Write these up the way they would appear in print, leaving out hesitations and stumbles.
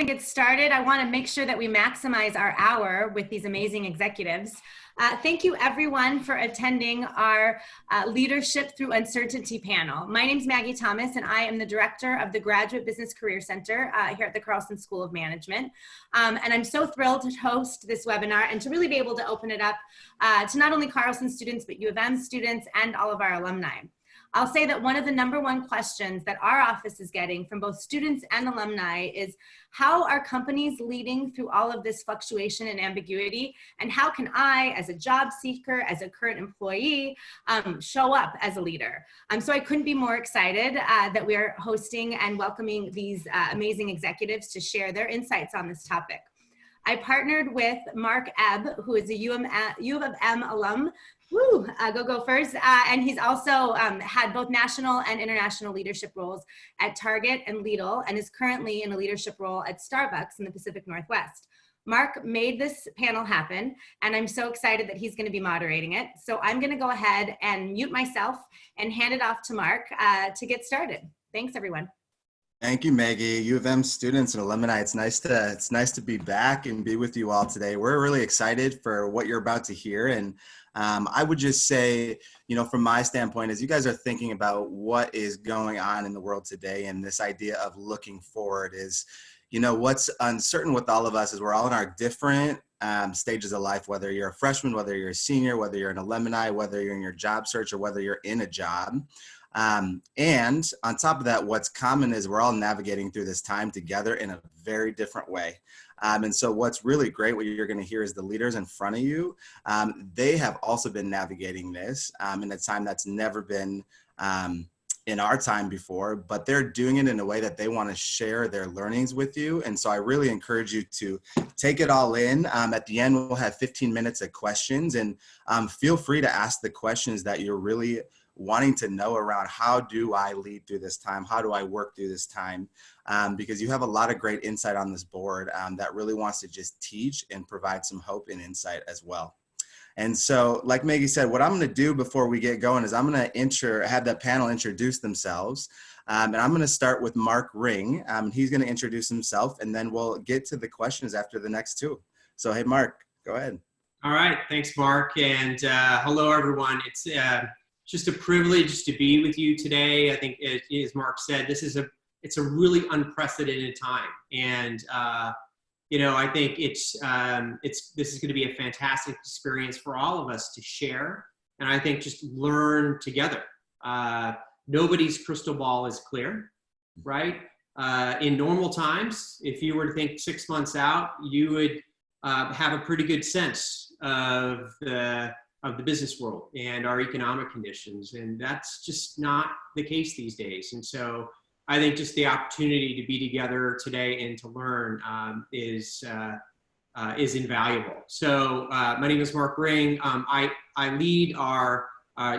Get started. I want to make sure that we maximize our hour with these amazing executives. Thank you everyone for attending our Leadership Through Uncertainty panel. My name is Maggie Thomas and I am the director of the Graduate Business Career Center here at the Carlson School of Management. And I'm so thrilled to host this webinar and to really be able to open it up to not only Carlson students, but U of M students and all of our alumni. I'll say that one of the #1 questions that our office is getting from both students and alumni is how are companies leading through all of this fluctuation and ambiguity, and how can I, as a job seeker, as a current employee, show up as a leader? So I couldn't be more excited that we are hosting and welcoming these amazing executives to share their insights on this topic. I partnered with Mark Ebb, who is a U of M alum. Woo, go Gophers. And he's also had both national and international leadership roles at Target and Lidl, and is currently in a leadership role at Starbucks in the Pacific Northwest. Mark made this panel happen, and I'm so excited that he's going to be moderating it. So I'm going to go ahead and mute myself and hand it off to Mark to get started. Thanks, everyone. Thank you, Maggie. U of M students and alumni, it's nice to be back and be with you all today. We're really excited for what you're about to hear. And I would just say, from my standpoint, as you guys are thinking about what is going on in the world today and this idea of looking forward is, what's uncertain with all of us is we're all in our different stages of life, whether you're a freshman, whether you're a senior, whether you're an alumni, whether you're in your job search or whether you're in a job. And on top of that, what's common is we're all navigating through this time together in a very different way. And so what's really great, what you're going to hear is the leaders in front of you. They have also been navigating this in a time that's never been in our time before, but they're doing it in a way that they want to share their learnings with you. And so I really encourage you to take it all in. At the end, we'll have 15 minutes of questions, and feel free to ask the questions that you're really wanting to know around how do I lead through this time? How do I work through this time? Because you have a lot of great insight on this board that really wants to just teach and provide some hope and insight as well. And so, like Maggie said, what I'm going to do before we get going is I'm going to have the panel introduce themselves. And I'm going to start with Mark Ring. He's going to introduce himself, and then we'll get to the questions after the next two. So, hey, Mark, go ahead. All right. Thanks, Mark. And hello, everyone. It's just a privilege to be with you today. I think, as Mark said, it's a really unprecedented time, and I think this is going to be a fantastic experience for all of us to share, and I think just learn together. Nobody's crystal ball is clear, right? In normal times, if you were to think 6 months out, you would have a pretty good sense of the business world and our economic conditions. And that's just not the case these days. And so I think just the opportunity to be together today and to learn is invaluable. So my name is Mark Ring. I lead our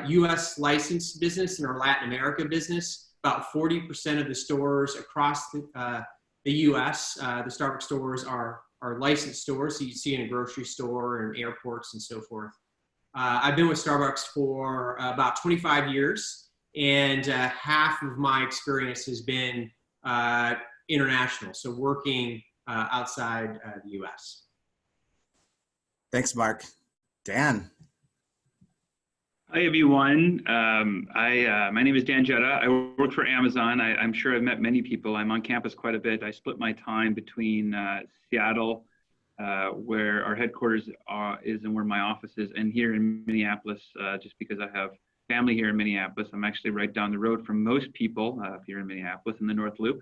US licensed business and our Latin America business. About 40% of the stores across the US, the Starbucks stores are licensed stores. So you see in a grocery store and airports and so forth. I've been with Starbucks for about 25 years, and half of my experience has been international, so working outside the US. Thanks, Mark. Dan. Hi, everyone. My name is Dan Jonah. I work for Amazon. I'm sure I've met many people. I'm on campus quite a bit. I split my time between Seattle, where our headquarters is and where my office is, and here in Minneapolis, just because I have family here in Minneapolis. I'm actually right down the road from most people here in Minneapolis in the North Loop.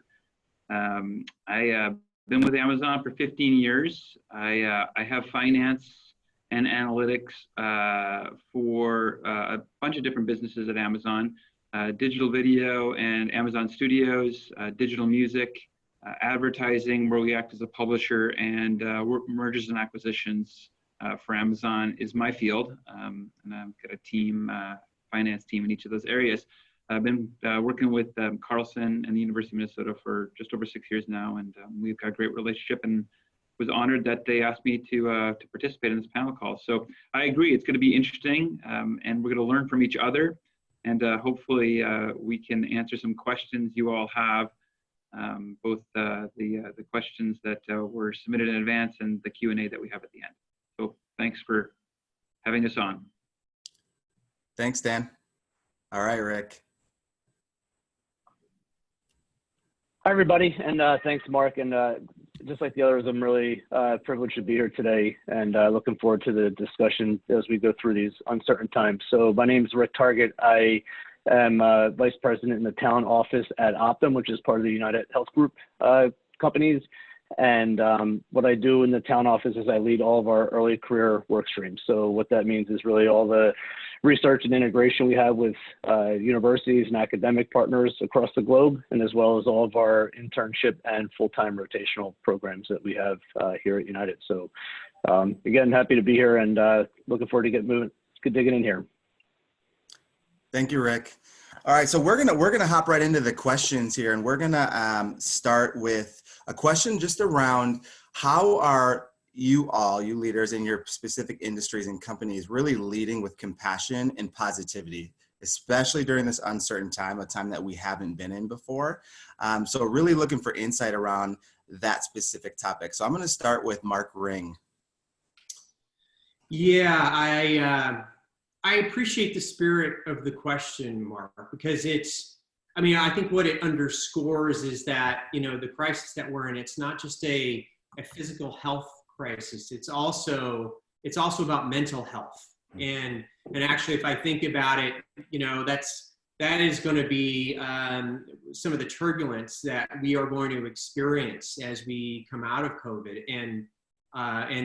I've been with Amazon for 15 years. I have finance and analytics for a bunch of different businesses at Amazon, digital video and Amazon Studios, digital music, advertising, where we act as a publisher, and mergers and acquisitions for Amazon is my field. And I've got a team, finance team in each of those areas. I've been working with Carlson and the University of Minnesota for just over 6 years now, and we've got a great relationship, and was honored that they asked me to participate in this panel call. So I agree, it's going to be interesting, and we're going to learn from each other, and hopefully we can answer some questions you all have both the questions that were submitted in advance and the Q&A that we have at the end. So thanks for having us on. Thanks, Dan. All right, Rick. Hi, everybody, and thanks, Mark. And just like the others, I'm really privileged to be here today, and looking forward to the discussion as we go through these uncertain times. So my name is Rick Target. I am Vice President in the Talent Office at Optum, which is part of the United Health Group companies. And what I do in the Talent Office is I lead all of our early career work streams. So what that means is really all the research and integration we have with universities and academic partners across the globe, and as well as all of our internship and full-time rotational programs that we have here at United. So again, happy to be here, and looking forward to get digging in here. Thank you, Rick. All right, so we're gonna hop right into the questions here, and we're gonna start with a question just around how are you leaders in your specific industries and companies really leading with compassion and positivity, especially during this uncertain time, a time that we haven't been in before. So really looking for insight around that specific topic. So I'm going to start with Mark Ring. Yeah, I appreciate the spirit of the question, Mark, because I think what it underscores is that, the crisis that we're in, it's not just a physical health crisis. It's also about mental health. And actually, if I think about it, that is going to be some of the turbulence that we are going to experience as we come out of COVID. And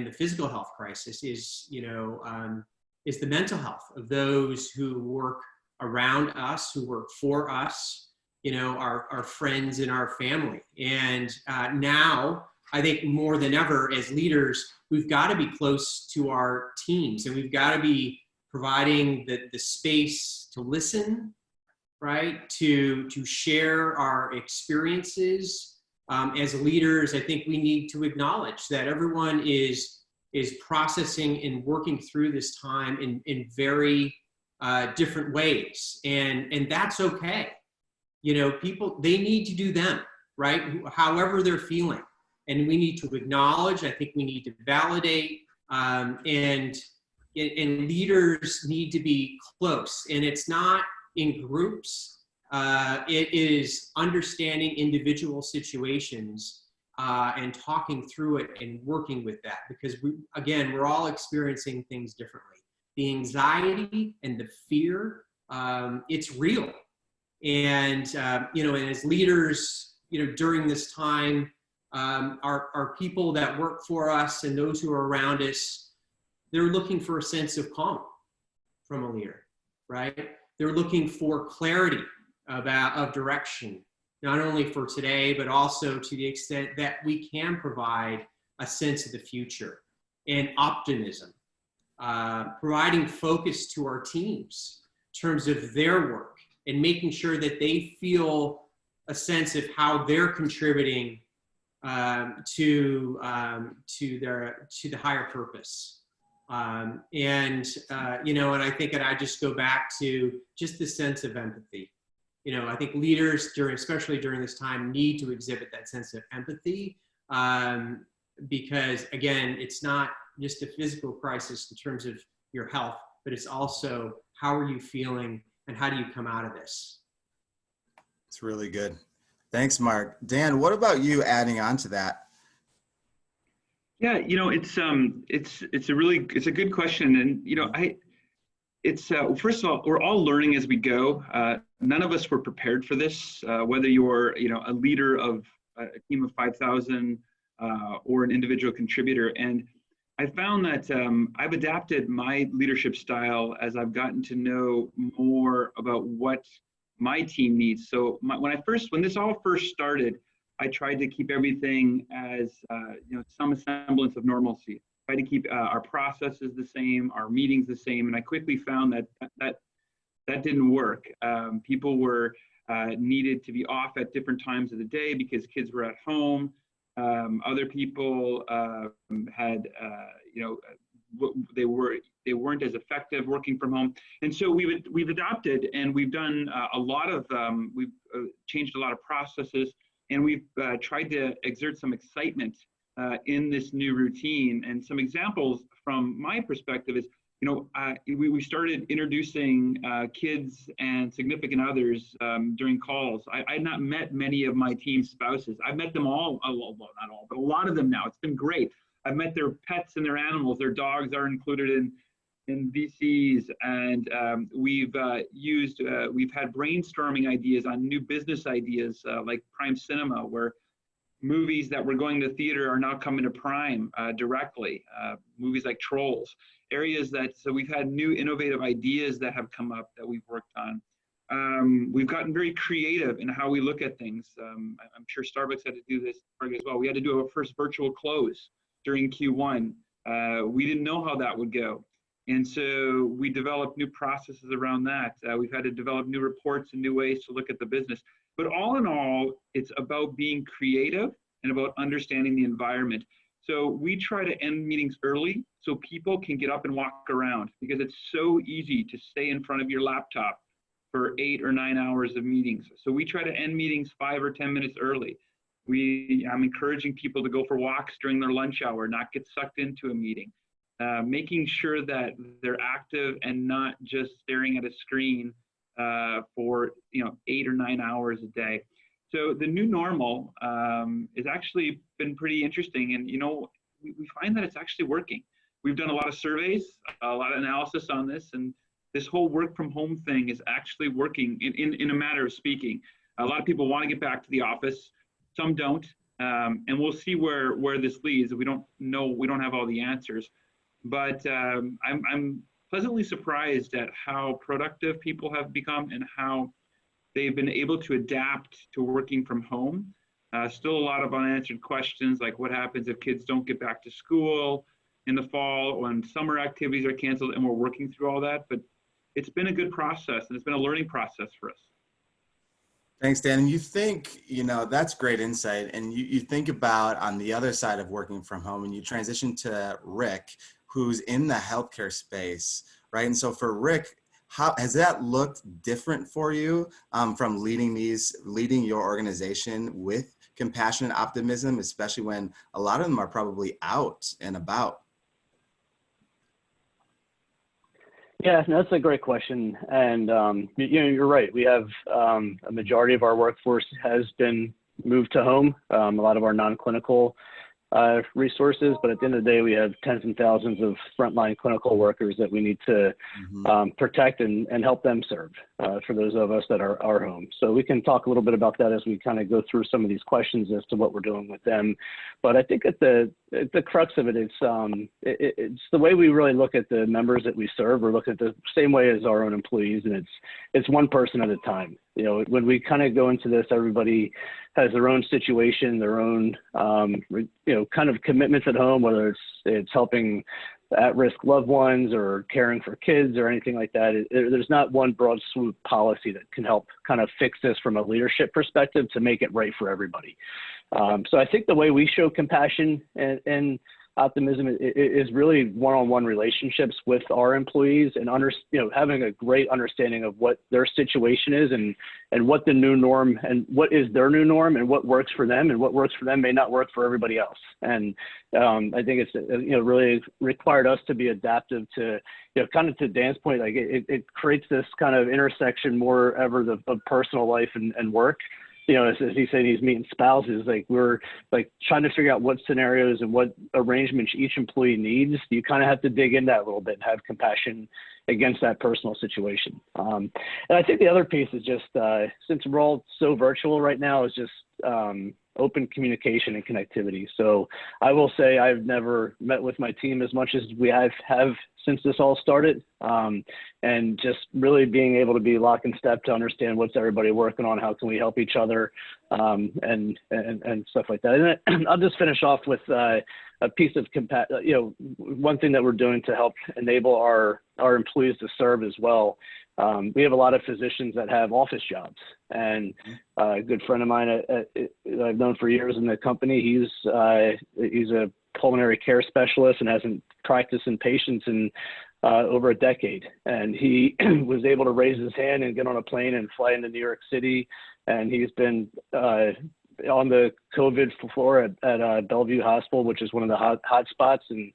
the physical health crisis is the mental health of those who work around us, who work for us, our friends and our family. And now, I think more than ever as leaders, we've got to be close to our teams, and we've got to be providing the space to listen, right? To share our experiences. As leaders, I think we need to acknowledge that everyone is processing and working through this time in very different ways. And that's okay. People, they need to do them, right? However they're feeling. And we need to acknowledge, I think we need to validate, and leaders need to be close. And it's not in groups, it is understanding individual situations and talking through it and working with that. Because we're all experiencing things differently. The anxiety and the fear, it's real. And, and as leaders, during this time, our people that work for us and those who are around us, they're looking for a sense of calm from a leader, right? They're looking for clarity of direction, not only for today, but also to the extent that we can provide a sense of the future and optimism, providing focus to our teams in terms of their work and making sure that they feel a sense of how they're contributing to the higher purpose. And I think that I just go back to just the sense of empathy. I think leaders especially during this time, need to exhibit that sense of empathy, because again, it's not just a physical crisis in terms of your health, but it's also how are you feeling and how do you come out of this? It's really good. Thanks, Mark. Dan, what about you adding on to that? Yeah, it's a good question. And, first of all, we're all learning as we go. None of us were prepared for this, whether you're, a leader of a team of 5,000 or an individual contributor. And I found that I've adapted my leadership style as I've gotten to know more about what my team needs. So when this all first started, I tried to keep everything as some semblance of normalcy. Tried to keep our processes the same, our meetings the same, and I quickly found that didn't work. People were needed to be off at different times of the day because kids were at home. Other people had they weren't as effective working from home, and so we've adopted and we've done a lot of we've changed a lot of processes, and we've tried to exert some excitement in this new routine. And some examples from my perspective is, we started introducing kids and significant others during calls. I had not met many of my team's spouses. I've met them all, well, not all, but a lot of them now. It's been great. I've met their pets and their animals. Their dogs are included in VCs, and we've had brainstorming ideas on new business ideas like Prime Cinema, where movies that were going to theater are now coming to Prime directly. Movies like Trolls, so we've had new innovative ideas that have come up that we've worked on. We've gotten very creative in how we look at things. I'm sure Starbucks had to do this as well. We had to do our first virtual close during Q1. We didn't know how that would go. And so we developed new processes around that. We've had to develop new reports and new ways to look at the business. But all in all, it's about being creative and about understanding the environment. So we try to end meetings early so people can get up and walk around, because it's so easy to stay in front of your laptop for 8 or 9 hours of meetings. So we try to end meetings 5 or 10 minutes early. I'm encouraging people to go for walks during their lunch hour, not get sucked into a meeting. Making sure that they're active and not just staring at a screen for 8 or 9 hours a day. So the new normal has actually been pretty interesting, and we find that it's actually working. We've done a lot of surveys, a lot of analysis on this, and this whole work from home thing is actually working in a matter of speaking. A lot of people want to get back to the office, some don't, and we'll see where this leads. We don't know, we don't have all the answers, but I'm pleasantly surprised at how productive people have become and how they've been able to adapt to working from home. Still a lot of unanswered questions, like what happens if kids don't get back to school in the fall when summer activities are canceled, and we're working through all that. But it's been a good process, and it's been a learning process for us. Thanks, Dan. And you think, that's great insight. And you think about on the other side of working from home, and you transition to Rick, who's in the healthcare space, right? And so for Rick, how has that looked different for you from leading your organization with compassion and optimism, especially when a lot of them are probably out and about? Yeah, no, that's a great question. And, you're right. We have a majority of our workforce has been moved to home, a lot of our non-clinical resources, but at the end of the day, we have tens and thousands of frontline clinical workers that we need to protect and help them serve for those of us that are home. So we can talk a little bit about that as we kind of go through some of these questions as to what we're doing with them. But I think at the crux of it, it's the way we really look at the members that we serve. We're looking at the same way as our own employees, and it's one person at a time. When we kind of go into this, everybody has their own situation, their own, kind of commitments at home, whether it's helping at-risk loved ones or caring for kids or anything like that. There's not one broad swoop policy that can help kind of fix this from a leadership perspective to make it right for everybody. So I think the way we show compassion and optimism is really one-on-one relationships with our employees, and having a great understanding of what their situation is and what the new norm and what is their new norm and what works for them, and what works for them may not work for everybody else. And I think it's really required us to be adaptive to kind of to Dan's point, like it creates this kind of intersection more ever of personal life and work. As he said, he's meeting spouses, like we're like trying to figure out what scenarios and what arrangements each employee needs. You kind of have to dig in that a little bit and have compassion against that personal situation. And I think the other piece is just, since we're all so virtual right now, is just open communication and connectivity. So I will say I've never met with my team as much as we have since this all started, and just really being able to be lock and step to understand what's everybody working on, how can we help each other, and stuff like that. And I'll just finish off with a piece of one thing that we're doing to help enable our employees to serve as well. We have a lot of physicians that have office jobs, and a good friend of mine I've known for years in the company, he's a pulmonary care specialist and hasn't practiced in patients in over a decade. And he was able to raise his hand and get on a plane and fly into New York City. And he's been on the COVID floor at Bellevue Hospital, which is one of the hot spots, and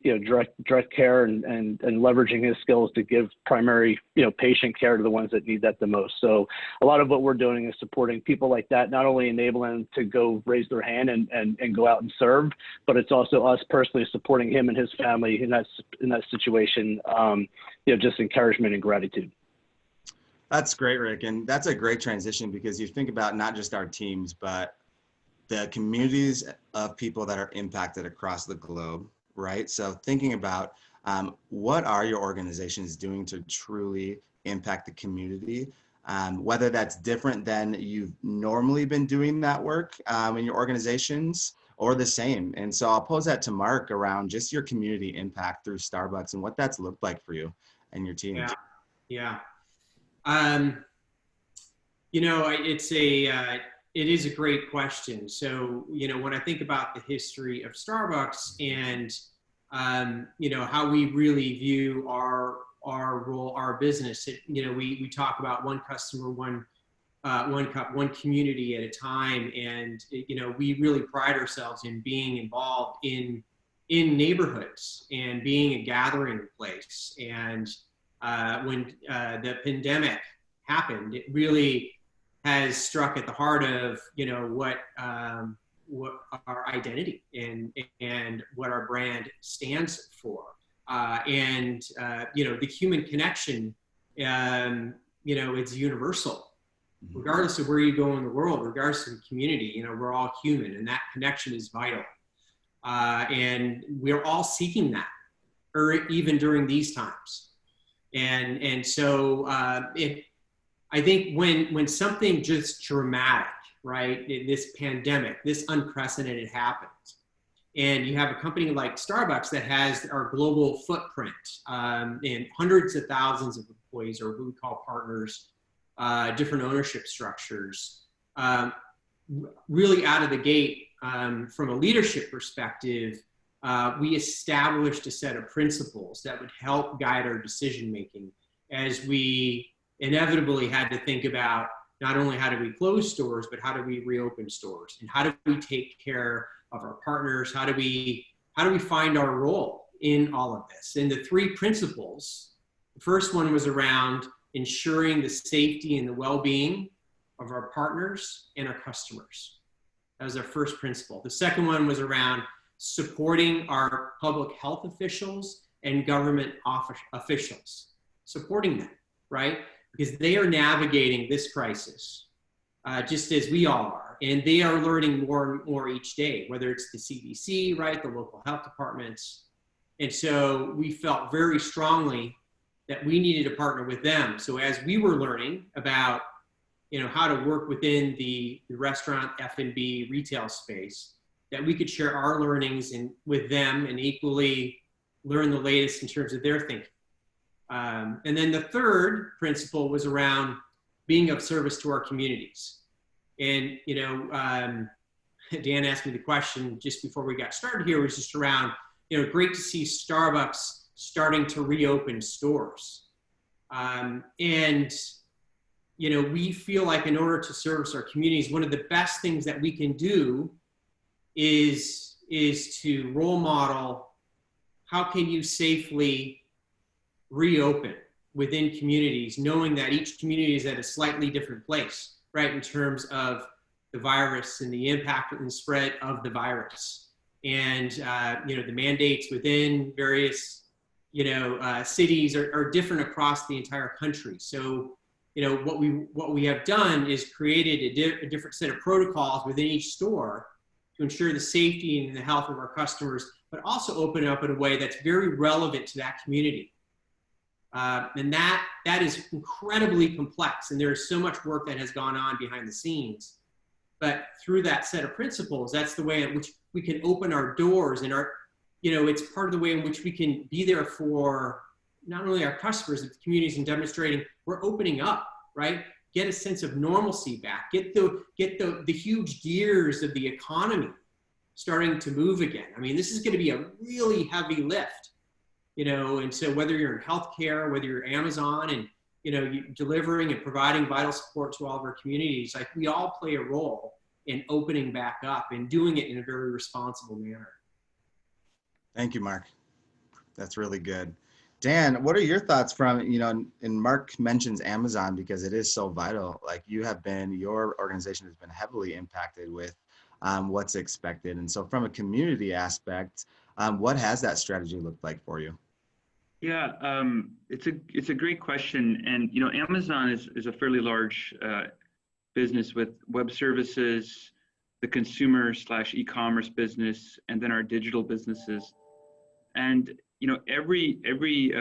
direct care and leveraging his skills to give primary, patient care to the ones that need that the most. So a lot of what we're doing is supporting people like that, not only enabling them to go raise their hand and go out and serve, but it's also us personally supporting him and his family in that situation, just encouragement and gratitude. That's great, Rick. And that's a great transition, because you think about not just our teams, but the communities of people that are impacted across the globe. Right. So thinking about what are your organizations doing to truly impact the community, whether that's different than you've normally been doing that work in your organizations, or the same. And so I'll pose that to Mark around just your community impact through Starbucks and what that's looked like for you and your team. Yeah. It is a great question. So, when I think about the history of Starbucks and, how we really view our role, our business, we talk about one customer, one cup, one community at a time. And, we really pride ourselves in being involved in neighborhoods and being a gathering place. And when the pandemic happened, it really has struck at the heart of what our identity and what our brand stands for, and the human connection. It's universal, regardless of where you go in the world, regardless of the community. We're all human, and that connection is vital, and we're all seeking that, or even during these times. And so I think when something just dramatic, right, this pandemic, this unprecedented happens, and you have a company like Starbucks that has our global footprint and hundreds of thousands of employees, or what we call partners, different ownership structures, really out of the gate, from a leadership perspective, we established a set of principles that would help guide our decision making as we inevitably had to think about not only how do we close stores, but how do we reopen stores, and how do we take care of our partners? How do we find our role in all of this? And the three principles, the first one was around ensuring the safety and the well-being of our partners and our customers. That was our first principle. The second one was around supporting our public health officials and government officials, supporting them, right? Because they are navigating this crisis just as we all are. And they are learning more and more each day, whether it's the CDC, right, the local health departments. And so we felt very strongly that we needed to partner with them. So as we were learning about, how to work within the restaurant, F&B, retail space, that we could share our learnings with them and equally learn the latest in terms of their thinking. And then the third principle was around being of service to our communities. And, Dan asked me the question just before we got started here, was just around, great to see Starbucks starting to reopen stores. We feel like in order to service our communities, one of the best things that we can do is to role model how can you safely reopen within communities, knowing that each community is at a slightly different place, right, in terms of the virus and the impact and the spread of the virus. And, the mandates within various, cities are different across the entire country. So, what we have done is created a different set of protocols within each store to ensure the safety and the health of our customers, but also open it up in a way that's very relevant to that community. And that is incredibly complex, and there's so much work that has gone on behind the scenes. But through that set of principles, that's the way in which we can open our doors, and it's part of the way in which we can be there for not only our customers, but the communities, and demonstrating we're opening up, right? Get a sense of normalcy back, get the huge gears of the economy starting to move again. I mean, this is going to be a really heavy lift. And so whether you're in healthcare, whether you're Amazon and, delivering and providing vital support to all of our communities, like we all play a role and opening back up and doing it in a very responsible manner. Thank you, Mark. That's really good. Dan, what are your thoughts from, and Mark mentions Amazon because it is so vital. Like your organization has been heavily impacted with what's expected. And so from a community aspect, what has that strategy looked like for you? Yeah, it's a great question. And, Amazon is a fairly large business with web services, the consumer/e-commerce business, and then our digital businesses. And every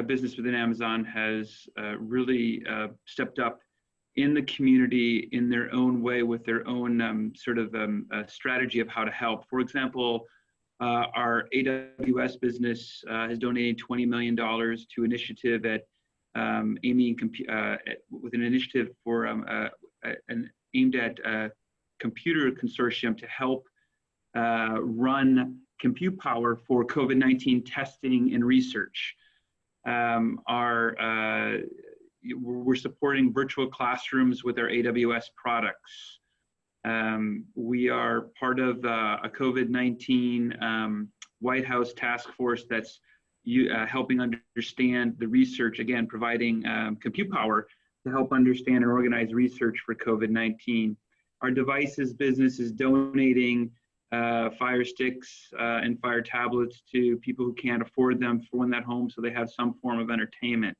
business within Amazon has really stepped up in the community in their own way with their own strategy of how to help. For example, our AWS business has donated $20 million to initiative at with an initiative for aimed at computer consortium to help run compute power for COVID-19 testing and research. We're supporting virtual classrooms with our AWS products. We are part of a COVID-19 White House task force that's helping understand the research, again, providing compute power to help understand and organize research for COVID-19. Our devices business is donating Fire Sticks and Fire tablets to people who can't afford them for when they're home, so they have some form of entertainment.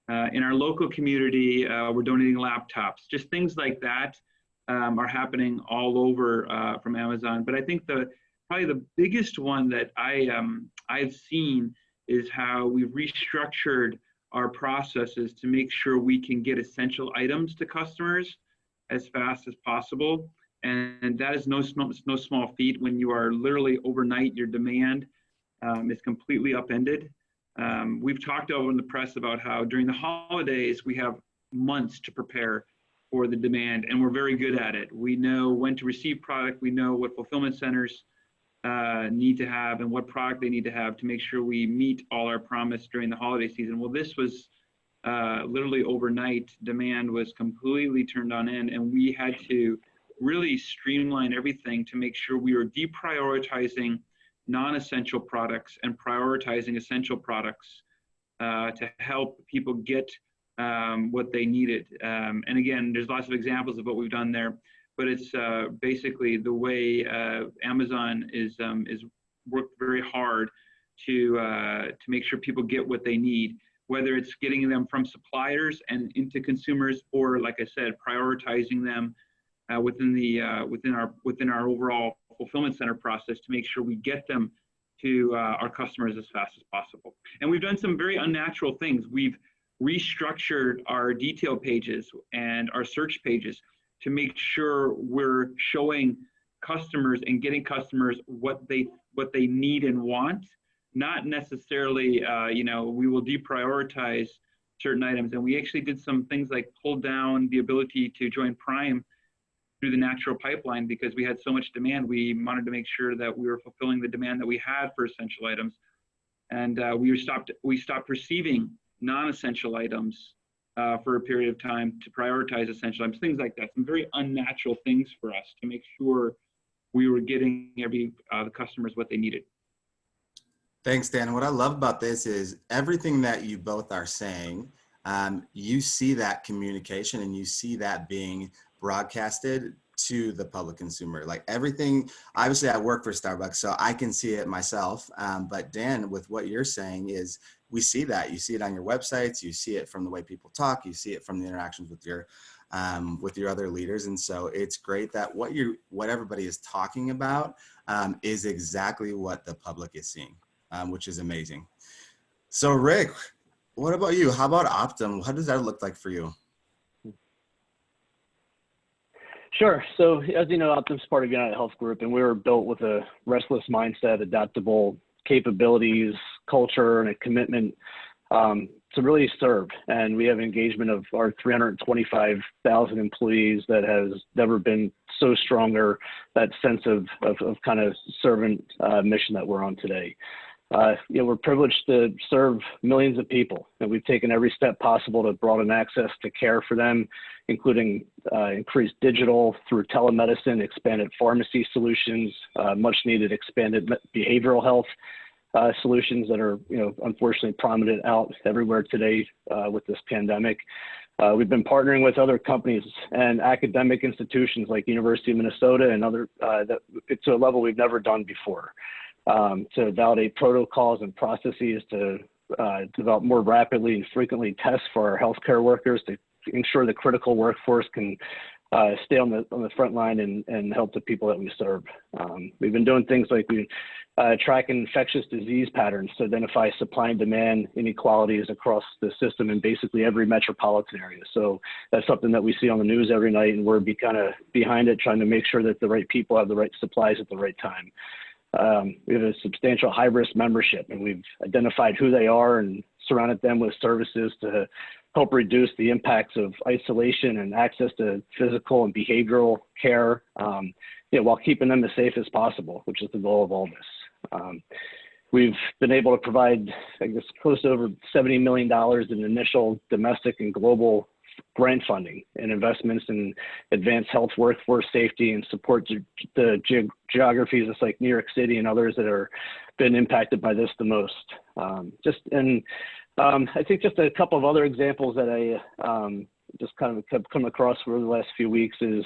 In our local community, we're donating laptops. Just things like that are happening all over from Amazon. But I think probably the biggest one that I've seen is how we've restructured our processes to make sure we can get essential items to customers as fast as possible. And that is no small feat when you are literally overnight, your demand is completely upended. We've talked over in the press about how during the holidays, we have months to prepare for the demand, and we're very good at it. We know when to receive product. We know what fulfillment centers need to have and what product they need to have to make sure we meet all our promise during the holiday season. Well, this was literally overnight. Demand was completely turned on end, and we had to really streamline everything to make sure we were deprioritizing non-essential products and prioritizing essential products to help people get what they needed. And again, there's lots of examples of what we've done there, but it's basically the way Amazon is worked very hard to make sure people get what they need, whether it's getting them from suppliers and into consumers, or like I said, prioritizing them within our overall fulfillment center process to make sure we get them to our customers as fast as possible. And we've done some very unnatural things. We've restructured our detail pages and our search pages to make sure we're showing customers and getting customers what they need and want. Not necessarily, we will deprioritize certain items. And we actually did some things like pull down the ability to join Prime through the natural pipeline because we had so much demand. We wanted to make sure that we were fulfilling the demand that we had for essential items. And we stopped receiving non-essential items for a period of time to prioritize essential items, things like that. Some very unnatural things for us to make sure we were getting the customers what they needed. Thanks, Dan. What I love about this is everything that you both are saying, you see that communication and you see that being broadcasted to the public consumer. Like everything, obviously I work for Starbucks, so I can see it myself. But Dan, with what you're saying is we see that. You see it on your websites, you see it from the way people talk, you see it from the interactions with your other leaders. And so it's great that what everybody is talking about is exactly what the public is seeing, which is amazing. So Rick, what about you? How about Optum? How does that look like for you? Sure. So as you know, Optum's part of United Health Group, and we were built with a restless mindset, adaptable capabilities, culture, and a commitment to really serve. And we have engagement of our 325,000 employees that has never been so stronger, that sense of kind of servant mission that we're on today. we're privileged to serve millions of people, and we've taken every step possible to broaden access to care for them, including increased digital through telemedicine, expanded pharmacy solutions, much needed expanded behavioral health solutions that are, unfortunately prominent out everywhere today with this pandemic. We've been partnering with other companies and academic institutions like University of Minnesota and other to a level we've never done before, to validate protocols and processes, to develop more rapidly and frequently tests for our healthcare workers to ensure the critical workforce can stay on the front line and help the people that we serve. We've been doing things like we track infectious disease patterns to identify supply and demand inequalities across the system in basically every metropolitan area. So that's something that we see on the news every night, and we're kind of behind it, trying to make sure that the right people have the right supplies at the right time. We have a substantial high-risk membership, and we've identified who they are and surrounded them with services to help reduce the impacts of isolation and access to physical and behavioral care, while keeping them as safe as possible, which is the goal of all this. We've been able to provide, I guess, close to over $70 million in initial domestic and global grant funding and investments in advanced health, workforce safety, and support the geographies just like New York City and others that are been impacted by this the most. I think just a couple of other examples that I just kind of have come across over the last few weeks is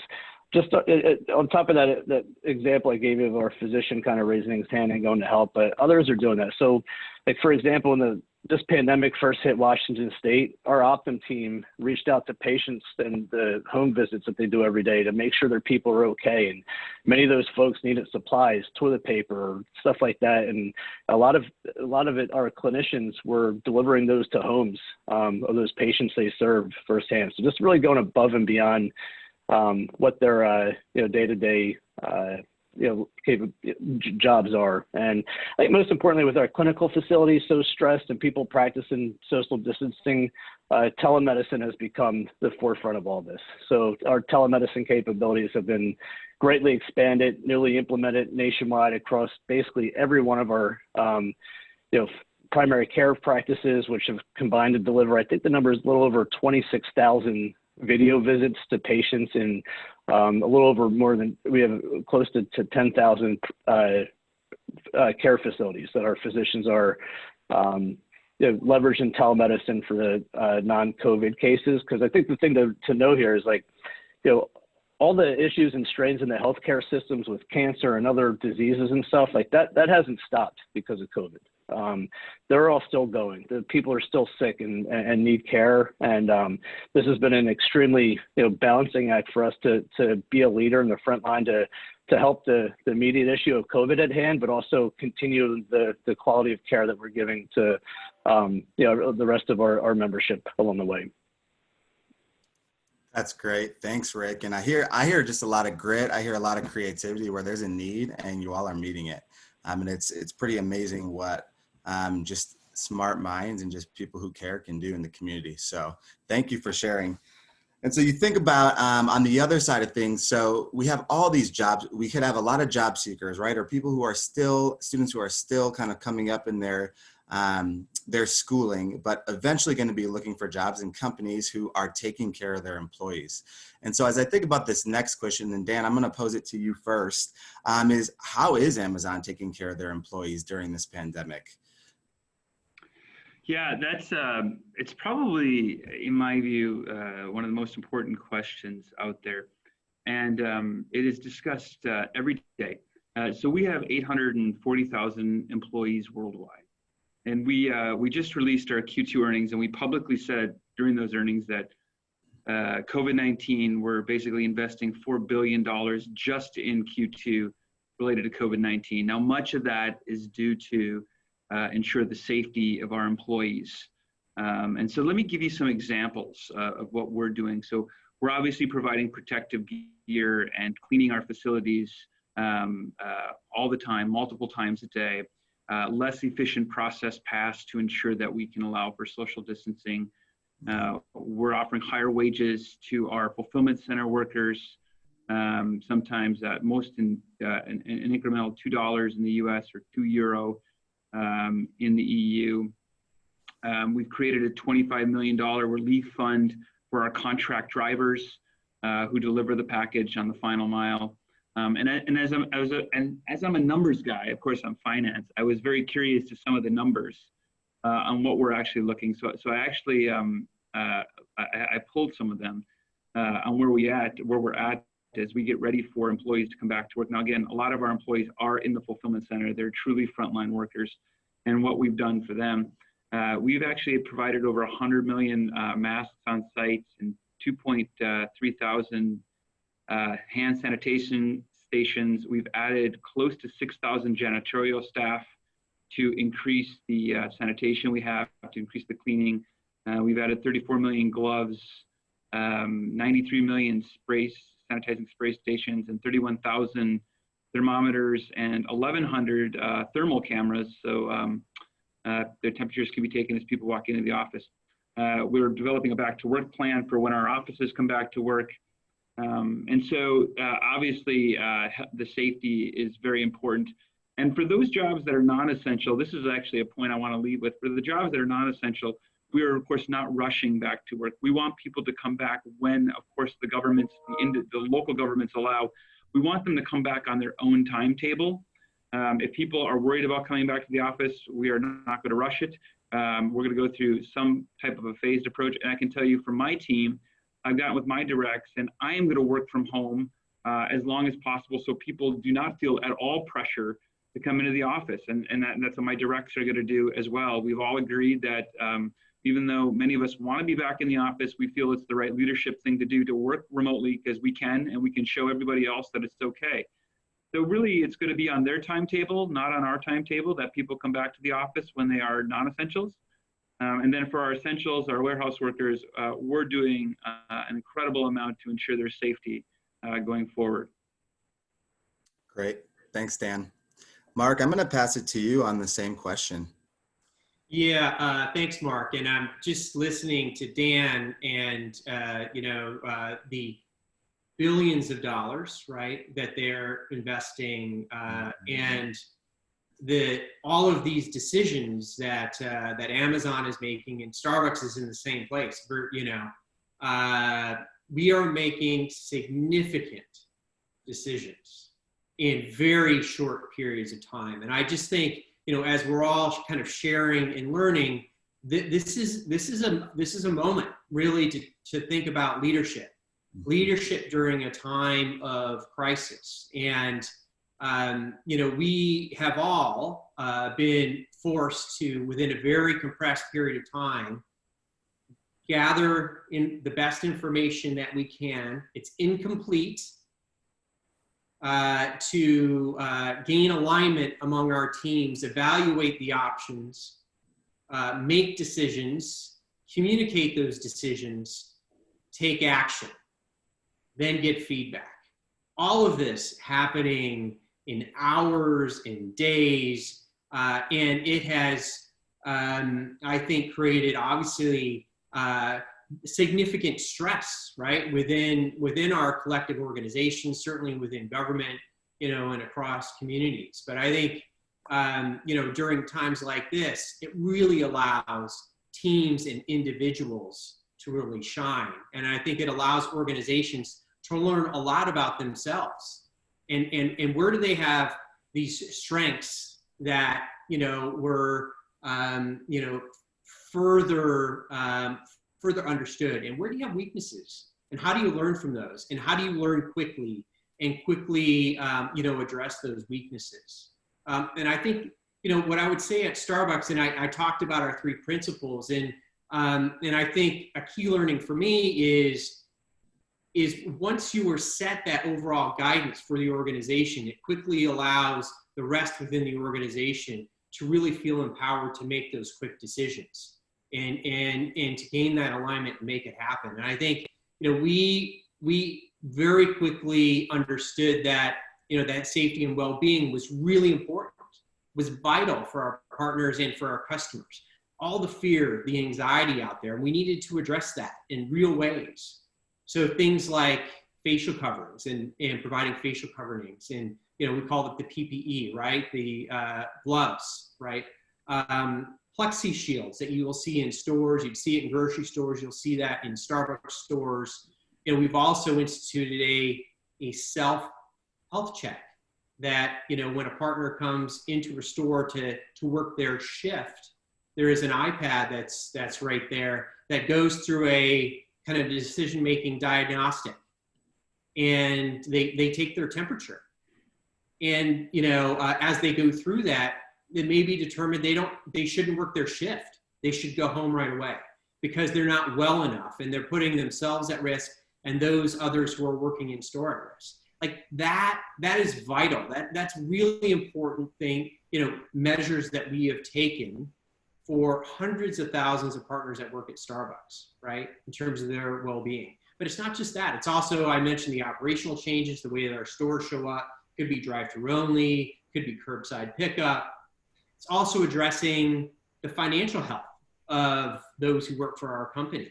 just on top of that example I gave you of our physician kind of raising his hand and going to help, but others are doing that. So, like for example, when this pandemic first hit Washington State, our Optum team reached out to patients and the home visits that they do every day to make sure their people are okay. And many of those folks needed supplies, toilet paper, stuff like that. And a lot of it, our clinicians were delivering those to homes of those patients they served firsthand. So just really going above and beyond what their day-to-day jobs are. And I think most importantly, with our clinical facilities so stressed and people practicing social distancing, telemedicine has become the forefront of all this. So our telemedicine capabilities have been greatly expanded, newly implemented nationwide across basically every one of our primary care practices, which have combined to deliver, I think the number is a little over 26,000 video visits to patients in a little over we have close to 10,000 care facilities that our physicians are leveraging telemedicine for the non-COVID cases. Because I think the thing to know here is all the issues and strains in the healthcare systems with cancer and other diseases and stuff like that hasn't stopped because of COVID. They're all still going. The people are still sick and need care. And this has been an extremely balancing act for us to be a leader in the front line to help the immediate issue of COVID at hand, but also continue the quality of care that we're giving to the rest of our membership along the way. That's great. Thanks, Rick. And I hear just a lot of grit. I hear a lot of creativity where there's a need and you all are meeting it. And it's pretty amazing what just smart minds and just people who care can do in the community. So thank you for sharing. And so you think about on the other side of things, so we have all these jobs. We could have a lot of job seekers, right? Or people who are still, students who are still kind of coming up in their schooling, but eventually going to be looking for jobs in companies who are taking care of their employees. And so as I think about this next question, and Dan, I'm going to pose it to you first, is how is Amazon taking care of their employees during this pandemic? Yeah, it's probably, in my view, one of the most important questions out there. And it is discussed every day. So we have 840,000 employees worldwide. And we just released our Q2 earnings, and we publicly said during those earnings that COVID-19, we're basically investing $4 billion just in Q2 related to COVID-19. Now, much of that is due to ensure the safety of our employees. And so let me give you some examples of what we're doing. So we're obviously providing protective gear and cleaning our facilities all the time, multiple times a day. Less efficient process paths to ensure that we can allow for social distancing. We're offering higher wages to our fulfillment center workers, sometimes at most in an incremental $2 in the US or €2. in the EU. We've created a $25 million relief fund for our contract drivers who deliver the package on the final mile. And as I'm a numbers guy, of course, I'm finance, I was very curious to some of the numbers on what we're actually looking. So I actually I pulled some of them on where we're at as we get ready for employees to come back to work. Now, again, a lot of our employees are in the fulfillment center. They're truly frontline workers, and what we've done for them. We've actually provided over 100 million masks on sites and 2.3 thousand hand sanitation stations. We've added close to 6,000 janitorial staff to increase the sanitation we have, to increase the cleaning. We've added 34 million gloves, 93 million sanitizing spray stations, and 31,000 thermometers and 1,100 thermal cameras. So their temperatures can be taken as people walk into the office. We're developing a back to work plan for when our offices come back to work. And so obviously the safety is very important. And for those jobs that are non-essential, this is actually a point I want to lead with. For the jobs that are non-essential, we are of course not rushing back to work. We want people to come back when, of course, the governments, the local governments allow. We want them to come back on their own timetable. If people are worried about coming back to the office, we are not going to rush it. We're going to go through some type of a phased approach. And I can tell you from my team, I've gotten with my directs, and I am going to work from home as long as possible so people do not feel at all pressure to come into the office. And that's what my directs are going to do as well. We've all agreed that even though many of us want to be back in the office, we feel it's the right leadership thing to do to work remotely because we can, and we can show everybody else that it's okay. So really, it's going to be on their timetable, not on our timetable, that people come back to the office when they are non-essentials. And then for our essentials, our warehouse workers, we're doing an incredible amount to ensure their safety going forward. Great. Thanks, Dan. Mark, I'm going to pass it to you on the same question. Yeah, thanks, Mark. And I'm just listening to Dan and, the billions of dollars, right, that they're investing, and all of these decisions that Amazon is making, and Starbucks is in the same place. We are making significant decisions in very short periods of time, and I just think, as we're all kind of sharing and learning, this is a moment really to think about leadership during a time of crisis. And, we have all been forced to, within a very compressed period of time, gather in the best information that we can. It's incomplete, to gain alignment among our teams, evaluate the options, make decisions, communicate those decisions, take action, then get feedback. All of this happening in hours, in days, and it has, I think, created obviously significant stress, right, within our collective organizations, certainly within government, and across communities. But I think, during times like this, it really allows teams and individuals to really shine. And I think it allows organizations to learn a lot about themselves and where do they have these strengths that, were, further understood, and where do you have weaknesses, and how do you learn from those, and how do you learn quickly address those weaknesses. And I think, what I would say at Starbucks, and I talked about our 3 principles, and I think a key learning for me is once you are set that overall guidance for the organization, it quickly allows the rest within the organization to really feel empowered to make those quick decisions and to gain that alignment and make it happen. And I think, we very quickly understood that, that safety and well-being was really important, was vital for our partners and for our customers. All the fear, the anxiety out there, we needed to address that in real ways. So things like facial coverings and providing facial coverings, and we call it the PPE, right? The gloves, right? plexi shields that you will see in stores. You'd see it in grocery stores. You'll see that in Starbucks stores. We've also instituted a self-health check that, when a partner comes into a store to work their shift, there is an iPad that's right there that goes through a kind of decision-making diagnostic, and they take their temperature. And, as they go through that, it may be determined they shouldn't work their shift. They should go home right away because they're not well enough, and they're putting themselves at risk and those others who are working in store at risk. Like that is vital. That's really important thing, measures that we have taken for hundreds of thousands of partners that work at Starbucks, right? In terms of their well-being. But it's not just that. It's also, I mentioned the operational changes, the way that our stores show up. Could be drive-through only, could be curbside pickup. It's also addressing the financial health of those who work for our company.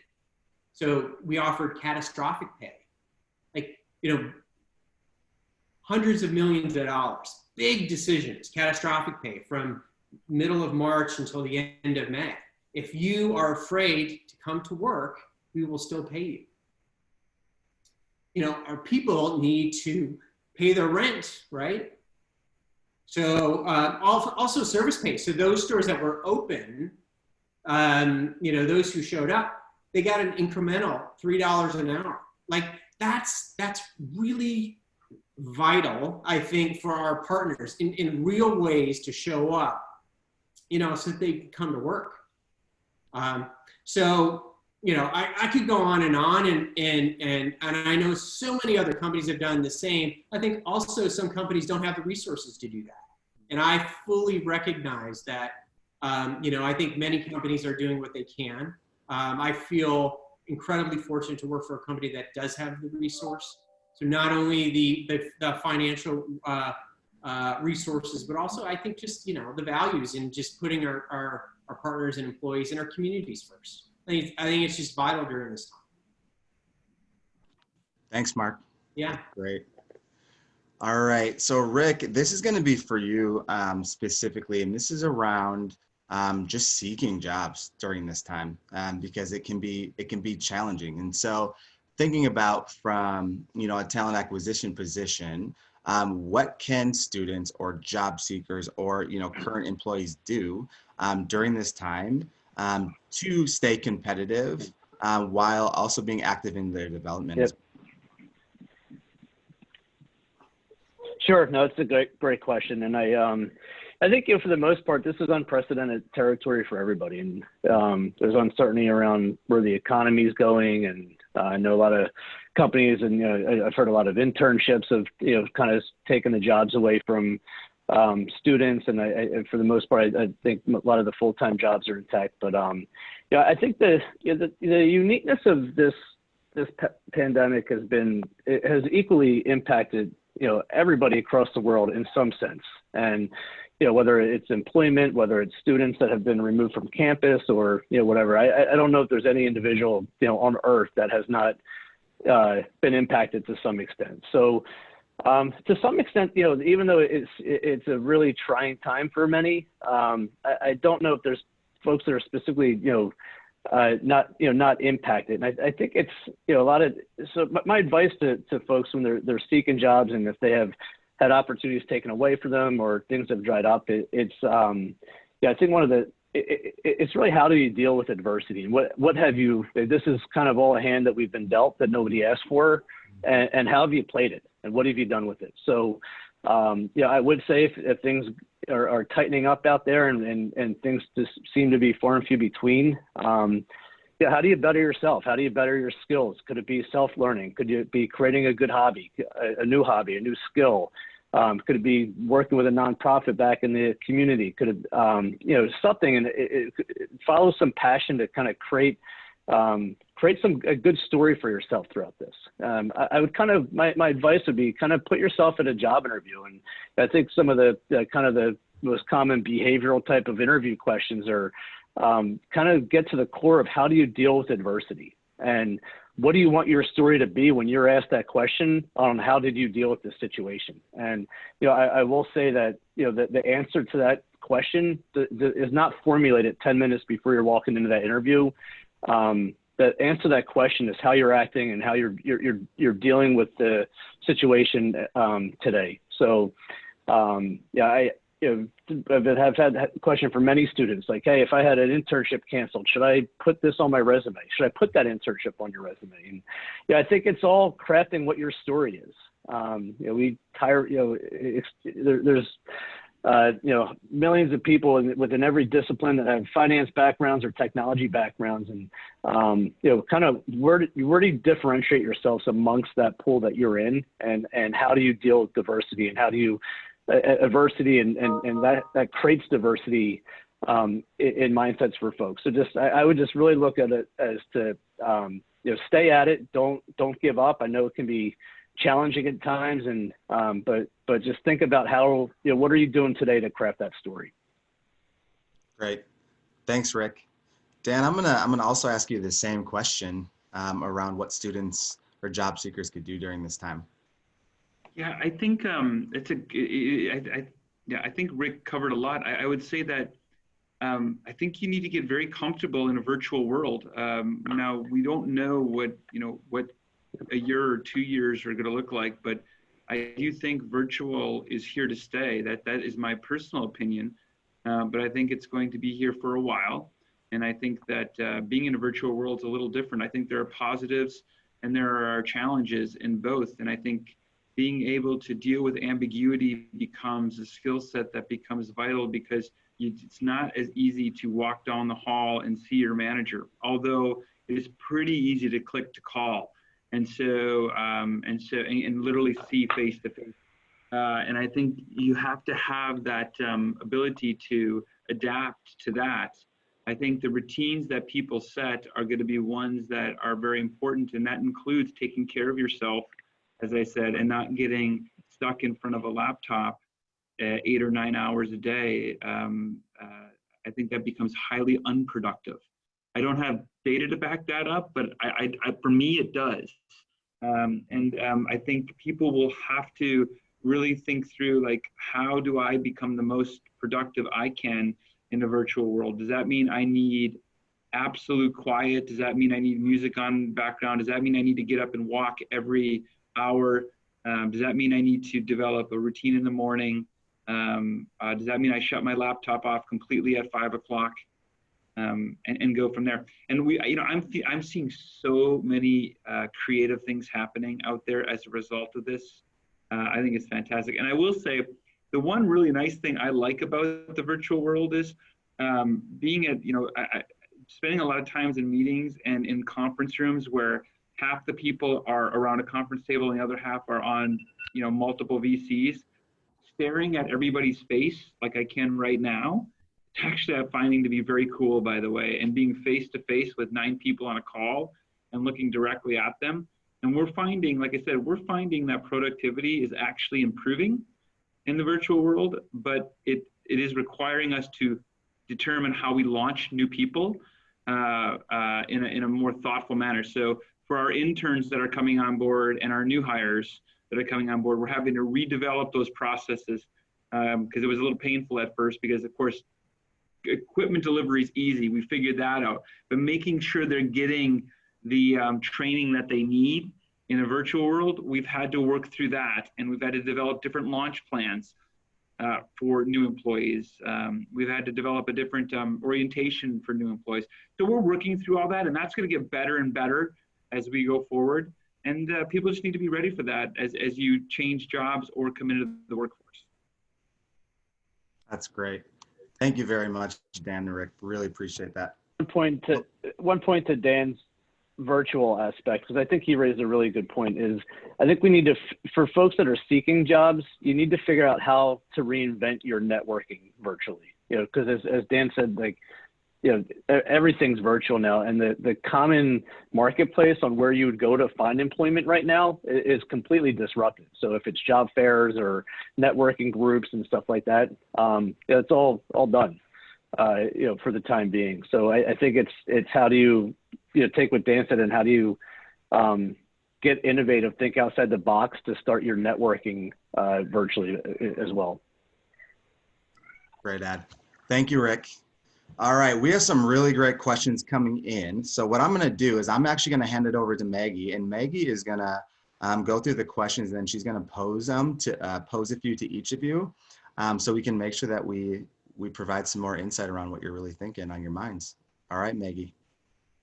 So we offered catastrophic pay, hundreds of millions of dollars, big decisions, catastrophic pay from middle of March until the end of May. If you are afraid to come to work, we will still pay you. Our people need to pay their rent, right? So also service pay. So those stores that were open, those who showed up, they got an incremental $3 an hour. Like that's really vital, I think, for our partners in real ways to show up, so that they can come to work. I could go on, and I know so many other companies have done the same. I think also some companies don't have the resources to do that. And I fully recognize that, I think many companies are doing what they can. I feel incredibly fortunate to work for a company that does have the resource. So not only the financial resources, but also I think just, the values and just putting our partners and employees and our communities first. I think it's just vital during this time. Thanks, Mark. Yeah. Great. All right. So Rick, this is going to be for you specifically, and this is around just seeking jobs during this time because it can be challenging. And so thinking about from, a talent acquisition position, what can students or job seekers or, current employees do during this time to stay competitive while also being active in their development? Yep. Sure. No, it's a great question. And I think, for the most part, this is unprecedented territory for everybody. And there's uncertainty around where the economy is going. And I know a lot of companies, and I've heard a lot of internships of kind of taking the jobs away from students. And for the most part, I think a lot of the full-time jobs are intact. But I think the uniqueness of this pandemic has equally impacted everybody across the world in some sense. And whether it's employment, whether it's students that have been removed from campus, or whatever. I don't know if there's any individual on earth that has not been impacted to some extent. So to some extent, even though it's a really trying time for many, I don't know if there's folks that are specifically not impacted. And I think it's a lot of. So my advice to folks when they're seeking jobs, and if they have had opportunities taken away from them or things have dried up, I think it's really, how do you deal with adversity, and what have you? This is kind of all a hand that we've been dealt that nobody asked for, and how have you played it, and what have you done with it? So I would say if things are tightening up out there and things just seem to be far and few between, how do you better yourself? How do you better your skills? Could it be self-learning? Could it be creating a good hobby, a new skill? Could it be working with a nonprofit back in the community? Could it, something, and it follows some passion to kind of create a good story for yourself throughout this. I would kind of, my advice would be kind of put yourself at a job interview. And I think some of the kind of the most common behavioral type of interview questions are kind of get to the core of how do you deal with adversity, and what do you want your story to be when you're asked that question on how did you deal with this situation? And, I will say that, the answer to that question is not formulated 10 minutes before you're walking into that interview. The answer to that question is how you're acting and how you're dealing with the situation today. So, yeah, I've had a question from many students like, hey, if I had an internship canceled, should I put this on my resume? Should I put that internship on your resume? And yeah, I think it's all crafting what your story is. We hire, there's millions of people within every discipline that have finance backgrounds or technology backgrounds, and kind of where do you differentiate yourselves amongst that pool that you're in, and how do you deal with diversity, and how do you adversity and that creates diversity in mindsets for folks. So I would just really look at it as to stay at it, don't give up. I know it can be challenging at times, and but just think about how what are you doing today to craft that story. Great, thanks, Rick. Dan, I'm gonna also ask you the same question around what students or job seekers could do during this time. Yeah, I think I think Rick covered a lot. I would say that I think you need to get very comfortable in a virtual world. Now we don't know what a year or 2 years are going to look like, but I do think virtual is here to stay. That is my personal opinion, but I think it's going to be here for a while. And I think that being in a virtual world is a little different. I think there are positives and there are challenges in both. And I think being able to deal with ambiguity becomes a skill set that becomes vital, because it's not as easy to walk down the hall and see your manager, although it is pretty easy to click to call. And literally see face to face. And I think you have to have that ability to adapt to that. I think the routines that people set are going to be ones that are very important, and that includes taking care of yourself, as I said, and not getting stuck in front of a laptop 8 or 9 hours a day. I think that becomes highly unproductive. I don't have data to back that up, but for me, it does. I think people will have to really think through, like, how do I become the most productive I can in a virtual world? Does that mean I need absolute quiet? Does that mean I need music on background? Does that mean I need to get up and walk every hour? Does that mean I need to develop a routine in the morning? Does that mean I shut my laptop off completely at 5 o'clock? And go from there. And I'm seeing so many creative things happening out there as a result of this. I think it's fantastic. And I will say, the one really nice thing I like about the virtual world is being at, spending a lot of times in meetings and in conference rooms where half the people are around a conference table and the other half are on, multiple VCs, staring at everybody's face like I can right now. Actually, I'm finding to be very cool, by the way, and being face to face with 9 people on a call and looking directly at them. And we're finding, like I said, that productivity is actually improving in the virtual world, but it is requiring us to determine how we launch new people in a more thoughtful manner. So for our interns that are coming on board and our new hires that are coming on board, we're having to redevelop those processes because it was a little painful at first, because of course, equipment delivery is easy. We figured that out, but making sure they're getting the training that they need in a virtual world, we've had to work through that, and we've had to develop different launch plans for new employees. We've had to develop a different orientation for new employees. So we're working through all that, and that's going to get better and better as we go forward. And people just need to be ready for that as you change jobs or come into the workforce. That's great. Thank you very much, Dan and Rick. Really appreciate that. One point to Dan's virtual aspect, because I think he raised a really good point, is I think we need to, for folks that are seeking jobs, you need to figure out how to reinvent your networking virtually. Because as Dan said, everything's virtual now, and the common marketplace on where you would go to find employment right now is completely disrupted. So if it's job fairs or networking groups and stuff like that, it's all done, for the time being. So I think it's how do you take what Dan said, and how do you get innovative, think outside the box to start your networking virtually as well. Great, Ad. Thank you, Rick. All right, we have some really great questions coming in. So what I'm going to do is I'm actually going to hand it over to Maggie, and Maggie is going to go through the questions, and then she's going to pose a few to each of you, so we can make sure that we provide some more insight around what you're really thinking on your minds. All right, Maggie.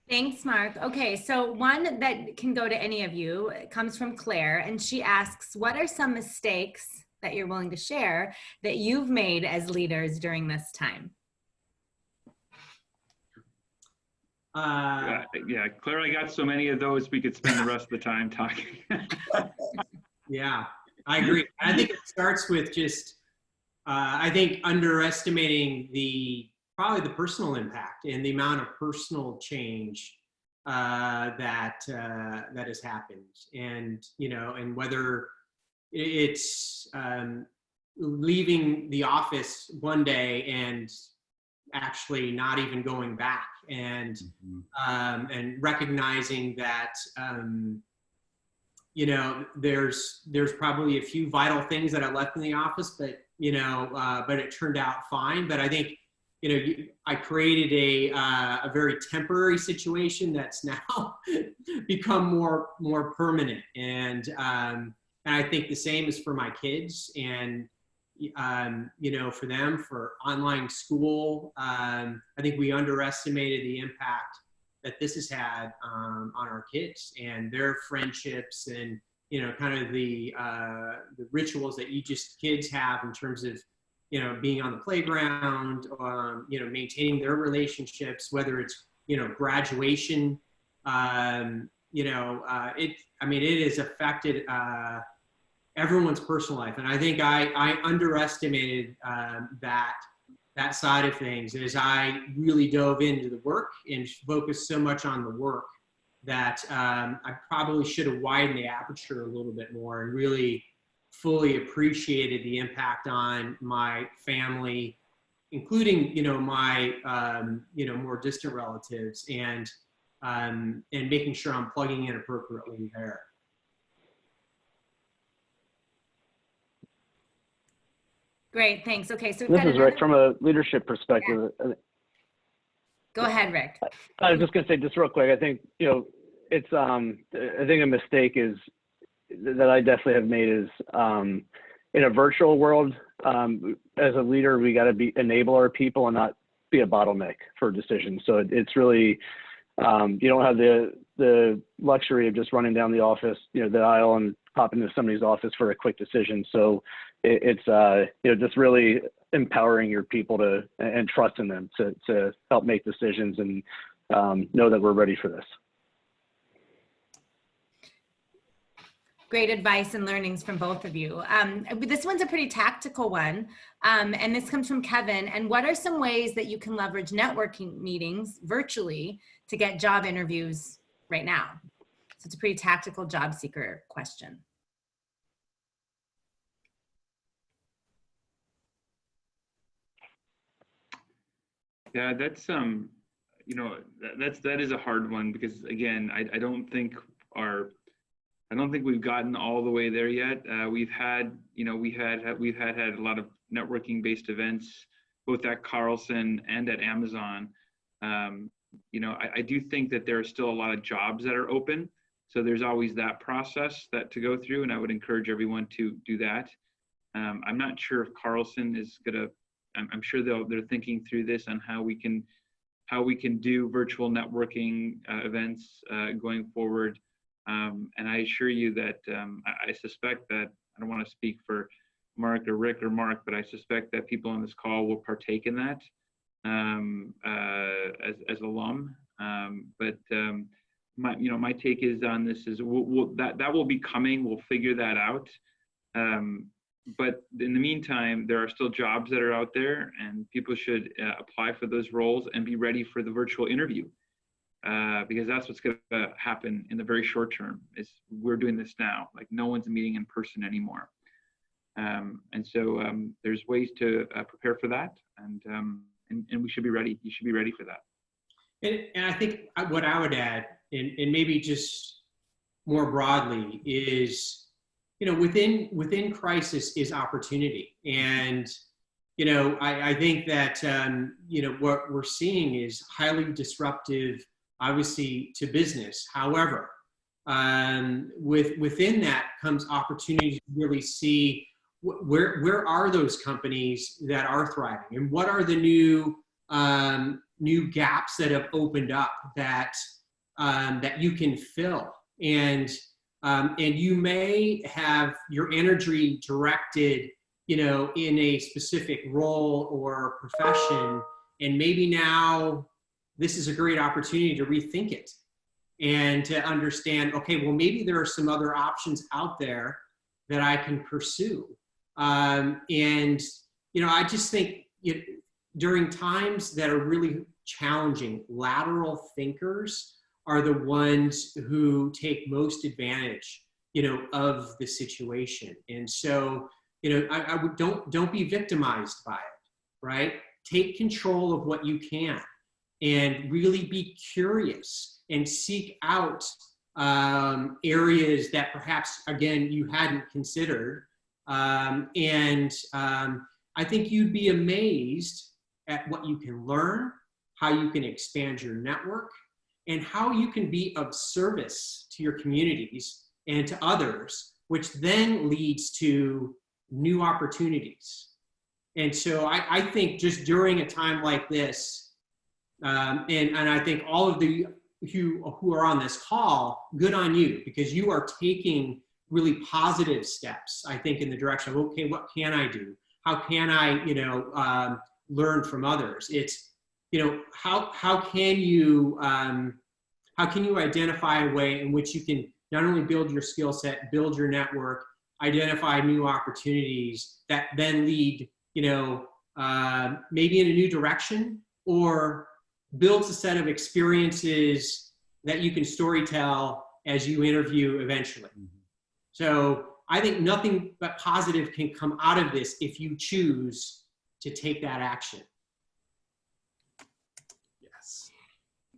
Thanks, Mark. Okay, so one that can go to any of you comes from Claire, and she asks, what are some mistakes that you're willing to share that you've made as leaders during this time? Yeah, Claire, I got so many of those, we could spend the rest of the time talking. Yeah, I agree. I think it starts with just, I think underestimating probably the personal impact and the amount of personal change that has happened, and and whether it's leaving the office one day and actually not even going back, and and recognizing that there's probably a few vital things that I left in the office, but but it turned out fine. But I think I created a very temporary situation that's now become more permanent, and I think the same is for my kids, and for them, for online school. I think we underestimated the impact that this has had on our kids and their friendships, and kind of the rituals that kids have in terms of being on the playground, maintaining their relationships, whether it's graduation. It has affected everyone's personal life, and I think I underestimated that side of things as I really dove into the work and focused so much on the work that I probably should have widened the aperture a little bit more and really fully appreciated the impact on my family, including my more distant relatives, and making sure I'm plugging in appropriately there. Great, thanks. Okay, so this is Rick from a leadership perspective. Yeah. Go ahead, Rick. I was just going to say, just real quick, I think it's I think a mistake is that I definitely have made is in a virtual world, as a leader, we got to enable our people and not be a bottleneck for decisions. So it's really you don't have the luxury of just running down the office, the aisle, and popping into somebody's office for a quick decision. So it's just really empowering your people and trusting them to help make decisions, and know that we're ready for this. Great advice and learnings from both of you. This one's a pretty tactical one, and this comes from Kevin. And what are some ways that you can leverage networking meetings virtually to get job interviews right now? So it's a pretty tactical job seeker question. Yeah, that's that is a hard one, because again, I don't think we've gotten all the way there yet. We've had a lot of networking based events, both at Carlson and at Amazon. I do think that there are still a lot of jobs that are open. So there's always that process to go through, and I would encourage everyone to do that. I'm not sure if Carlson is gonna, I'm sure they're thinking through this on how we can do virtual networking events going forward. And I assure you that I suspect that, I don't want to speak for Mark or Rick or Mark, but I suspect that people on this call will partake in that as alum. My take is on this is that will be coming. We'll figure that out. But in the meantime, there are still jobs that are out there, and people should apply for those roles and be ready for the virtual interview. Because that's what's going to happen in the very short term. Is we're doing this now, like no one's meeting in person anymore, and so there's ways to prepare for that, and we should be ready. You should be ready for that. And I think what I would add, and maybe just more broadly, is within crisis is opportunity, and I think that, what we're seeing is highly disruptive, obviously, to business. However, within that comes opportunity to really see where are those companies that are thriving, and what are the new gaps that have opened up that you can fill, and you may have your energy directed, in a specific role or profession, and maybe now this is a great opportunity to rethink it and to understand, okay, well, maybe there are some other options out there that I can pursue. I just think during times that are really challenging, lateral thinkers are the ones who take most advantage, of the situation. And so, I would don't be victimized by it, right? Take control of what you can and really be curious and seek out areas that perhaps, again, you hadn't considered. I think you'd be amazed at what you can learn, how you can expand your network, and how you can be of service to your communities and to others, which then leads to new opportunities. And so I think just during a time like this, and I think all of you who are on this call, good on you, because you are taking really positive steps, I think, in the direction of, okay, what can I do? How can I, learn from others? It's, how can you identify a way in which you can not only build your skill set, build your network, identify new opportunities that then lead, maybe in a new direction, or builds a set of experiences that you can storytell as you interview eventually. Mm-hmm. So I think nothing but positive can come out of this if you choose to take that action. Yes.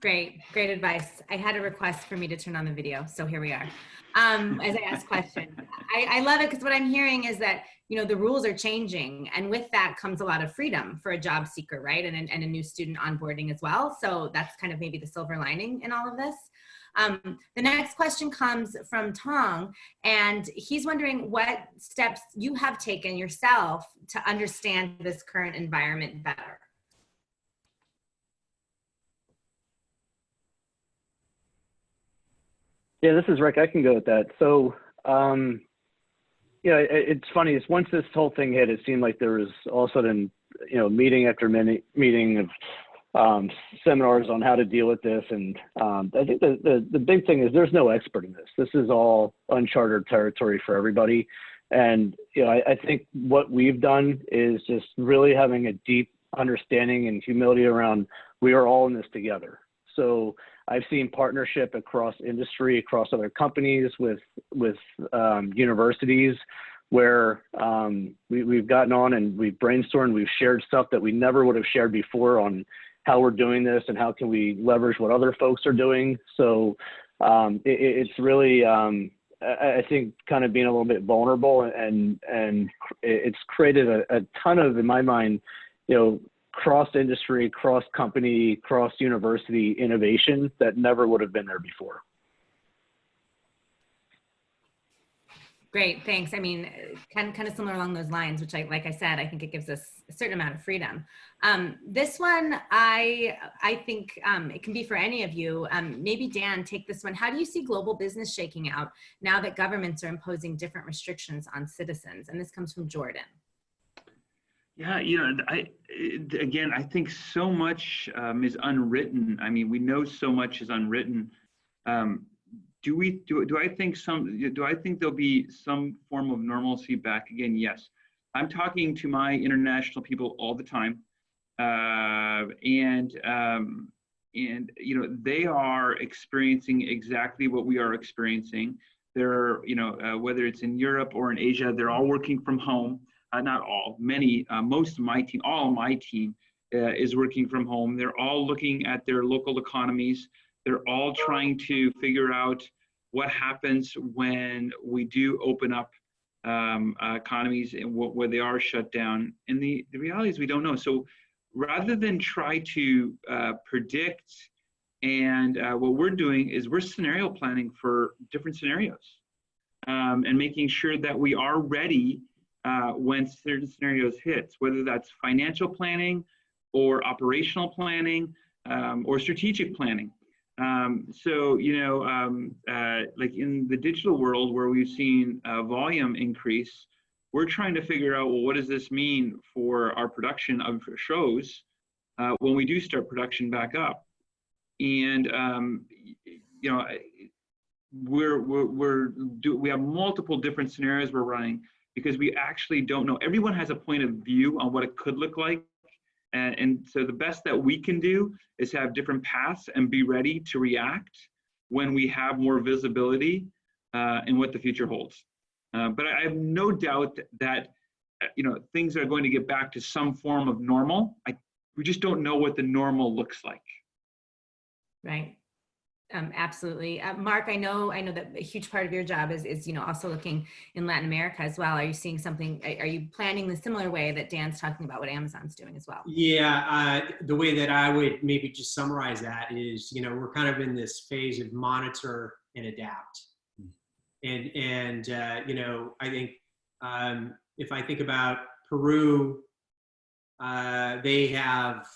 Great advice. I had a request for me to turn on the video, so here we are. As I ask questions, I love it, because what I'm hearing is that, the rules are changing, and with that comes a lot of freedom for a job seeker, right? And a new student onboarding as well. So that's kind of maybe the silver lining in all of this. The next question comes from Tong, and he's wondering what steps you have taken yourself to understand this current environment better. Yeah, this is Rick. I can go with that. So, it's funny. It's once this whole thing hit, it seemed like there was all of a sudden, meeting after meeting of seminars on how to deal with this. And I think the big thing is there's no expert in this. This is all uncharted territory for everybody. And, I think what we've done is just really having a deep understanding and humility around, we are all in this together. So I've seen partnership across industry, across other companies, with universities, where we've gotten on and we've brainstormed, we've shared stuff that we never would have shared before on how we're doing this and how can we leverage what other folks are doing. So it's really, I think, kind of being a little bit vulnerable, and it's created a ton of, in my mind, cross-industry, cross-company, cross-university innovation that never would have been there before. Great, thanks. I mean, kind of similar along those lines, which like I said, I think it gives us a certain amount of freedom. This one, I think it can be for any of you. Maybe Dan, take this one. How do you see global business shaking out now that governments are imposing different restrictions on citizens? And this comes from Jordan. Yeah, I think so much is unwritten. I mean, we know so much is unwritten. Do I think there'll be some form of normalcy back again? Yes. I'm talking to my international people all the time, and they are experiencing exactly what we are experiencing. They're whether it's in Europe or in Asia, they're all working from home. Not all, many, most of my team, all of my team is working from home. They're all looking at their local economies. They're all trying to figure out what happens when we do open up economies and where they are shut down. And the reality is we don't know. So rather than try to predict, and what we're doing is we're scenario planning for different scenarios, and making sure that we are ready when certain scenarios hit, whether that's financial planning or operational planning, or strategic planning. So, like in the digital world where we've seen volume increase, we're trying to figure out, well, what does this mean for our production of shows when we do start production back up? And, we have multiple different scenarios we're running because we actually don't know. Everyone has a point of view on what it could look like. And so the best that we can do is have different paths and be ready to react when we have more visibility in what the future holds. But I have no doubt that things are going to get back to some form of normal. We just don't know what the normal looks like. Right. Absolutely. Mark, I know that a huge part of your job is also looking in Latin America as well. Are you seeing something, are you planning the similar way that Dan's talking about what Amazon's doing as well? Yeah, the way that I would maybe just summarize that is, we're kind of in this phase of monitor and adapt. And I think if I think about Peru, they have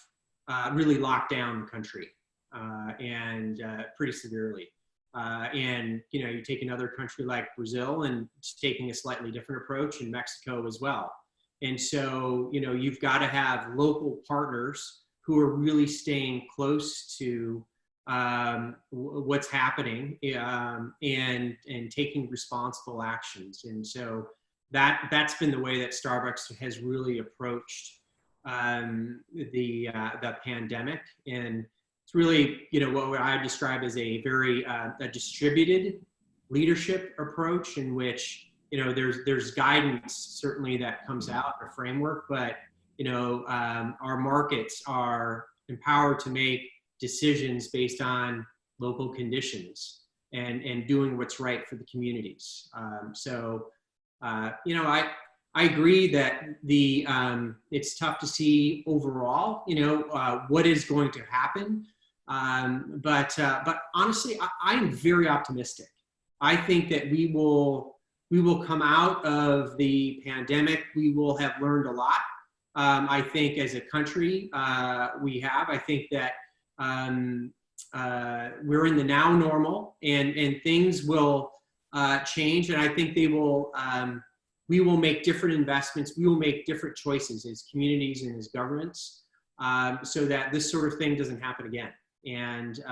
really locked down the country. And pretty severely. And, you take another country like Brazil and it's taking a slightly different approach, and Mexico as well. And so, you've got to have local partners who are really staying close to what's happening and taking responsible actions. And so that's been the way that Starbucks has really approached the pandemic. And it's really, what I describe as a very a distributed leadership approach in which, there's guidance certainly that comes out, a framework, but, our markets are empowered to make decisions based on local conditions and doing what's right for the communities. I agree that it's tough to see overall, what is going to happen. But honestly, I'm very optimistic. I think that we will come out of the pandemic. We will have learned a lot. I think as a country, we have. I think that we're in the now normal, and things will change. And I think they will. We will make different investments. We will make different choices as communities and as governments, so that this sort of thing doesn't happen again. And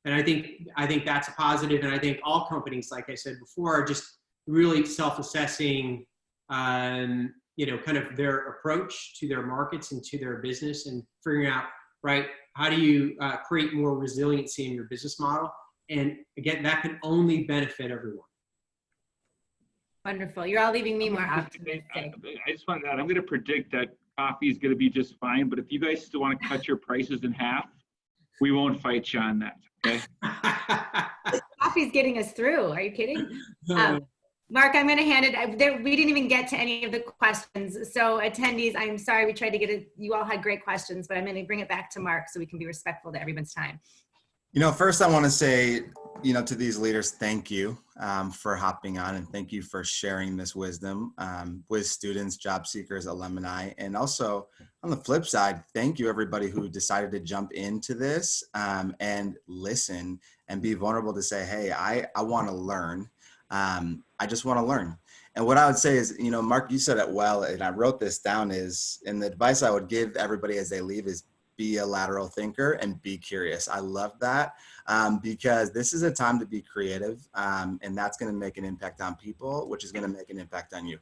I think that's a positive. And I think all companies, like I said before, are just really self-assessing, kind of their approach to their markets and to their business, and figuring out, right, how do you create more resiliency in your business model? And again, that can only benefit everyone. Wonderful. You're all leaving me more optimistic. I just want to add, I'm going to predict that coffee is going to be just fine. But if you guys still want to cut your prices in half, we won't fight you on that, okay? Coffee's getting us through. Are you kidding? Mark, I'm going to hand it. We didn't even get to any of the questions. So attendees, I'm sorry we tried to get it. You all had great questions, but I'm going to bring it back to Mark so we can be respectful to everyone's time. First I want to say, to these leaders, thank you for hopping on, and thank you for sharing this wisdom with students, job seekers, alumni. And also on the flip side, thank you everybody who decided to jump into this and listen and be vulnerable to say, hey, I want to learn. I just want to learn. And what I would say is, Mark, you said it well, and I wrote this down, and the advice I would give everybody as they leave is be a lateral thinker and be curious. I love that because this is a time to be creative, and that's going to make an impact on people, which is going to make an impact on you.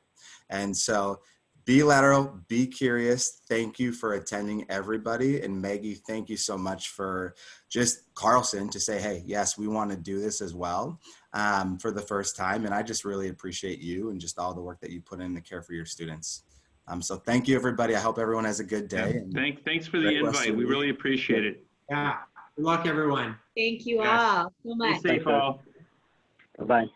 And so be lateral, be curious. Thank you for attending, everybody. And Maggie, thank you so much for just Carlson to say, hey, yes, we want to do this as well for the first time. And I just really appreciate you and just all the work that you put in to care for your students. So thank you, everybody. I hope everyone has a good day. Yeah, thanks for the invite. We really appreciate it. Yeah. Good luck, everyone. Thank you all so much. Stay safe, all. Bye-bye.